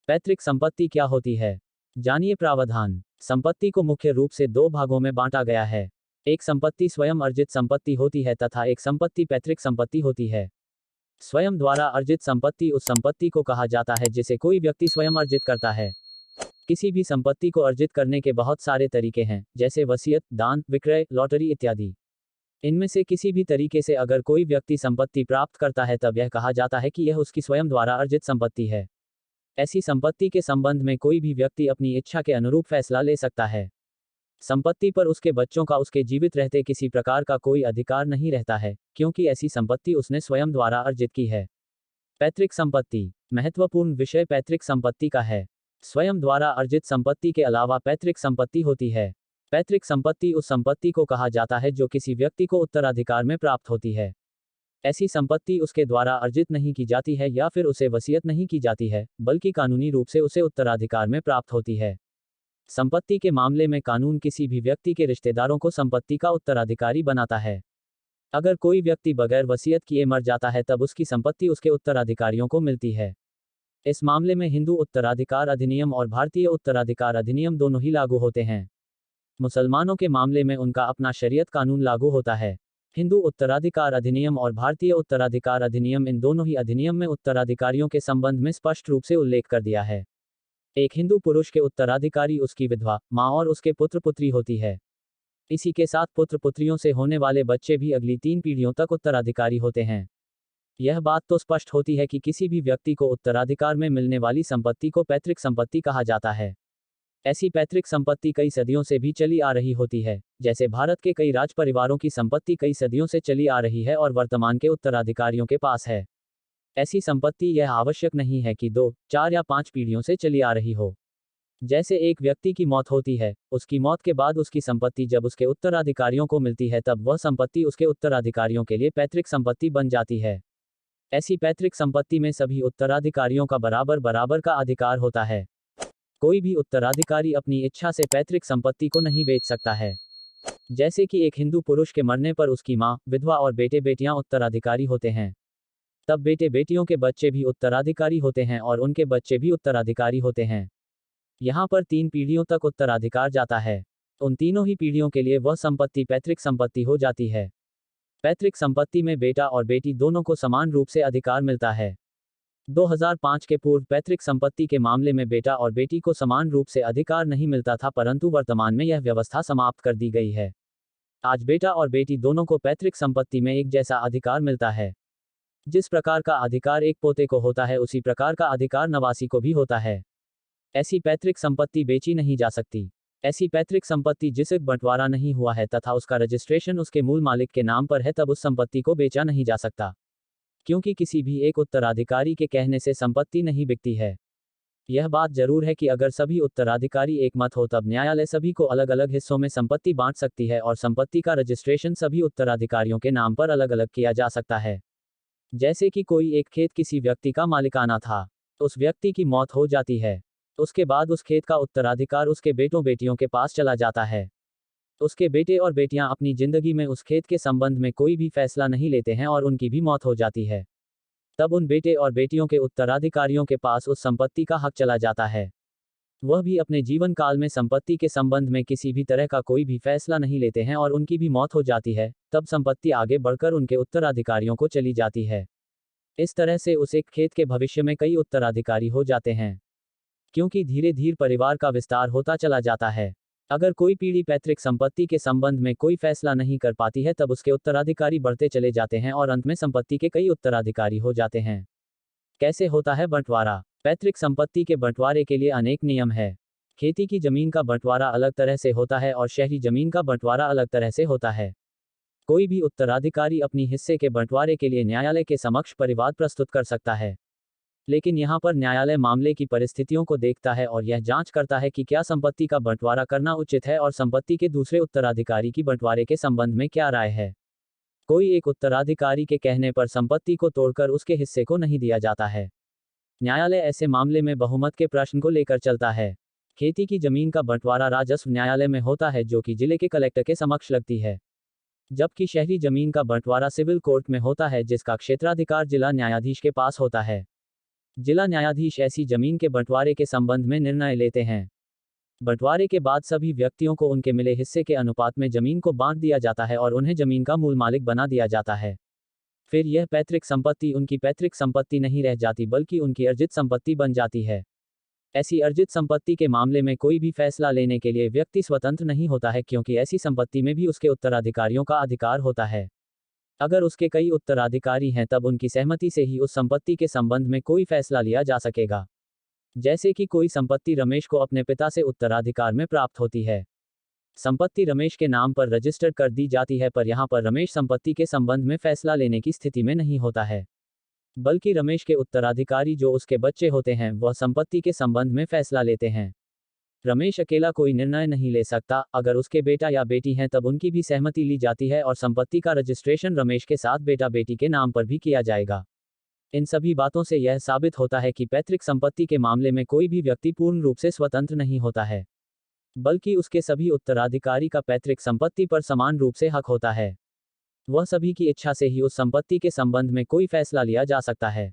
पैतृक संपत्ति क्या होती है? जानिए प्रावधान। संपत्ति को मुख्य रूप से दो भागों में बांटा गया है। एक संपत्ति स्वयं अर्जित संपत्ति होती है तथा एक संपत्ति पैतृक संपत्ति होती है। स्वयं द्वारा अर्जित संपत्ति उस संपत्ति को कहा जाता है जिसे कोई व्यक्ति स्वयं अर्जित करता है। किसी भी संपत्ति को अर्जित करने के बहुत सारे तरीके हैं, जैसे वसीयत, दान, विक्रय, लॉटरी इत्यादि। इनमें से किसी भी तरीके से अगर कोई व्यक्ति संपत्ति प्राप्त करता है तब यह कहा जाता है कि यह उसकी स्वयं द्वारा अर्जित संपत्ति है। ऐसी संपत्ति के संबंध में कोई भी व्यक्ति अपनी इच्छा के अनुरूप फैसला ले सकता है। संपत्ति पर उसके बच्चों का उसके जीवित रहते किसी प्रकार का कोई अधिकार नहीं रहता है, क्योंकि ऐसी संपत्ति उसने स्वयं द्वारा अर्जित की है। पैतृक संपत्ति। महत्वपूर्ण विषय पैतृक संपत्ति का है। स्वयं द्वारा अर्जित संपत्ति के अलावा पैतृक संपत्ति होती है। पैतृक संपत्ति उस संपत्ति को कहा जाता है जो किसी व्यक्ति को उत्तराधिकार में प्राप्त होती है। ऐसी संपत्ति उसके द्वारा अर्जित नहीं की जाती है या फिर उसे वसीयत नहीं की जाती है, बल्कि कानूनी रूप से उसे उत्तराधिकार में प्राप्त होती है। संपत्ति के मामले में कानून किसी भी व्यक्ति के रिश्तेदारों को संपत्ति का उत्तराधिकारी बनाता है। अगर कोई व्यक्ति बगैर वसीयत किए मर जाता है तब उसकी संपत्ति उसके उत्तराधिकारियों को मिलती है। इस मामले में हिंदू उत्तराधिकार अधिनियम और भारतीय उत्तराधिकार अधिनियम दोनों ही लागू होते हैं। मुसलमानों के मामले में उनका अपना शरीयत कानून लागू होता है। हिंदू उत्तराधिकार अधिनियम और भारतीय उत्तराधिकार अधिनियम, इन दोनों ही अधिनियम में उत्तराधिकारियों के संबंध में स्पष्ट रूप से उल्लेख कर दिया है। एक हिंदू पुरुष के उत्तराधिकारी उसकी विधवा, माँ और उसके पुत्र पुत्री होती है। इसी के साथ पुत्र पुत्रियों से होने वाले बच्चे भी अगली 3 पीढ़ियों तक उत्तराधिकारी होते हैं। यह बात तो स्पष्ट होती है कि किसी भी व्यक्ति को उत्तराधिकार में मिलने वाली संपत्ति को पैतृक संपत्ति कहा जाता है। ऐसी पैतृक संपत्ति कई सदियों से भी चली आ रही होती है, जैसे भारत के कई राज परिवारों की संपत्ति कई सदियों से चली आ रही है और वर्तमान के उत्तराधिकारियों के पास है। ऐसी संपत्ति यह आवश्यक नहीं है कि 2, 4 या 5 पीढ़ियों से चली आ रही हो। जैसे एक व्यक्ति की मौत होती है, उसकी मौत के बाद उसकी संपत्ति जब उसके उत्तराधिकारियों को मिलती है तब वह संपत्ति उसके उत्तराधिकारियों के लिए पैतृक संपत्ति बन जाती है। ऐसी पैतृक संपत्ति में सभी उत्तराधिकारियों का बराबर बराबर का अधिकार होता है। कोई भी उत्तराधिकारी अपनी इच्छा से पैतृक संपत्ति को नहीं बेच सकता है। जैसे कि एक हिंदू पुरुष के मरने पर उसकी माँ, विधवा और बेटे बेटियां उत्तराधिकारी होते हैं, तब बेटे बेटियों के बच्चे भी उत्तराधिकारी होते हैं और उनके बच्चे भी उत्तराधिकारी होते हैं। यहाँ पर 3 पीढ़ियों तक उत्तराधिकार जाता है। उन तीनों ही पीढ़ियों के लिए वह संपत्ति पैतृक संपत्ति हो जाती है। पैतृक संपत्ति में बेटा और बेटी दोनों को समान रूप से अधिकार मिलता है। 2005 के पूर्व पैतृक संपत्ति के मामले में बेटा और बेटी को समान रूप से अधिकार नहीं मिलता था, परंतु वर्तमान में यह व्यवस्था समाप्त कर दी गई है। आज बेटा और बेटी दोनों को पैतृक संपत्ति में एक जैसा अधिकार मिलता है। जिस प्रकार का अधिकार एक पोते को होता है उसी प्रकार का अधिकार नवासी को भी होता है। ऐसी पैतृक संपत्ति बेची नहीं जा सकती। ऐसी पैतृक संपत्ति जिसे बंटवारा नहीं हुआ है तथा उसका रजिस्ट्रेशन उसके मूल मालिक के नाम पर है, तब उस संपत्ति को बेचा नहीं जा सकता, क्योंकि किसी भी एक उत्तराधिकारी के कहने से संपत्ति नहीं बिकती है। यह बात जरूर है कि अगर सभी उत्तराधिकारी एक मत हो तब न्यायालय सभी को अलग अलग हिस्सों में संपत्ति बांट सकती है और संपत्ति का रजिस्ट्रेशन सभी उत्तराधिकारियों के नाम पर अलग अलग किया जा सकता है। जैसे कि कोई एक खेत किसी व्यक्ति का मालिकाना था, उस व्यक्ति की मौत हो जाती है, उसके बाद उस खेत का उत्तराधिकार उसके बेटों बेटियों के पास चला जाता है। उसके बेटे और बेटियां अपनी जिंदगी में उस खेत के संबंध में कोई भी फैसला नहीं लेते हैं और उनकी भी मौत हो जाती है। तब उन बेटे और बेटियों के उत्तराधिकारियों के पास उस संपत्ति का हक चला जाता है। वह भी अपने जीवन काल में संपत्ति के संबंध में किसी भी तरह का कोई भी फैसला नहीं लेते हैं और उनकी भी मौत हो जाती है, तब संपत्ति आगे बढ़कर उनके उत्तराधिकारियों को चली जाती है। इस तरह से उस एक खेत के भविष्य में कई उत्तराधिकारी हो जाते हैं, क्योंकि धीरे धीरे परिवार का विस्तार होता चला जाता है। अगर कोई पीढ़ी पैतृक संपत्ति के संबंध में कोई फैसला नहीं कर पाती है तब उसके उत्तराधिकारी बढ़ते चले जाते हैं और अंत में संपत्ति के कई उत्तराधिकारी हो जाते हैं। कैसे होता है बंटवारा? पैतृक संपत्ति के बंटवारे के लिए अनेक नियम है। खेती की जमीन का बंटवारा अलग तरह से होता है और शहरी जमीन का बंटवारा अलग तरह से होता है। कोई भी उत्तराधिकारी अपनी हिस्से के बंटवारे के लिए न्यायालय के समक्ष परिवाद प्रस्तुत कर सकता है, लेकिन यहाँ पर न्यायालय मामले की परिस्थितियों को देखता है और यह जांच करता है कि क्या संपत्ति का बंटवारा करना उचित है और संपत्ति के दूसरे उत्तराधिकारी की बंटवारे के संबंध में क्या राय है। कोई एक उत्तराधिकारी के कहने पर संपत्ति को तोड़कर उसके हिस्से को नहीं दिया जाता है। न्यायालय ऐसे मामले में बहुमत के प्रश्न को लेकर चलता है। खेती की जमीन का बंटवारा राजस्व न्यायालय में होता है, जो कि जिले के कलेक्टर के समक्ष लगती है, जबकि शहरी जमीन का बंटवारा सिविल कोर्ट में होता है, जिसका क्षेत्राधिकार जिला न्यायाधीश के पास होता है। जिला न्यायाधीश ऐसी जमीन के बंटवारे के संबंध में निर्णय लेते हैं। बंटवारे के बाद सभी व्यक्तियों को उनके मिले हिस्से के अनुपात में जमीन को बांट दिया जाता है और उन्हें जमीन का मूल मालिक बना दिया जाता है। फिर यह पैतृक संपत्ति उनकी पैतृक संपत्ति नहीं रह जाती बल्कि उनकी अर्जित संपत्ति बन जाती है। ऐसी अर्जित संपत्ति के मामले में कोई भी फैसला लेने के लिए व्यक्ति स्वतंत्र नहीं होता है, क्योंकि ऐसी संपत्ति में भी उसके उत्तराधिकारियों का अधिकार होता है। अगर उसके कई उत्तराधिकारी हैं तब उनकी सहमति से ही उस संपत्ति के संबंध में कोई फैसला लिया जा सकेगा। जैसे कि कोई संपत्ति रमेश को अपने पिता से उत्तराधिकार में प्राप्त होती है। संपत्ति रमेश के नाम पर रजिस्टर्ड कर दी जाती है, पर यहाँ पर रमेश संपत्ति के संबंध में फैसला लेने की स्थिति में नहीं होता है, बल्कि रमेश के उत्तराधिकारी जो उसके बच्चे होते हैं वह संपत्ति के संबंध में फैसला लेते हैं। रमेश अकेला कोई निर्णय नहीं ले सकता। अगर उसके बेटा या बेटी हैं तब उनकी भी सहमति ली जाती है और संपत्ति का रजिस्ट्रेशन रमेश के साथ बेटा बेटी के नाम पर भी किया जाएगा। इन सभी बातों से यह साबित होता है कि पैतृक संपत्ति के मामले में कोई भी व्यक्ति पूर्ण रूप से स्वतंत्र नहीं होता है, बल्कि उसके सभी उत्तराधिकारी का पैतृक संपत्ति पर समान रूप से हक होता है। वह सभी की इच्छा से ही उस संपत्ति के संबंध में कोई फैसला लिया जा सकता है।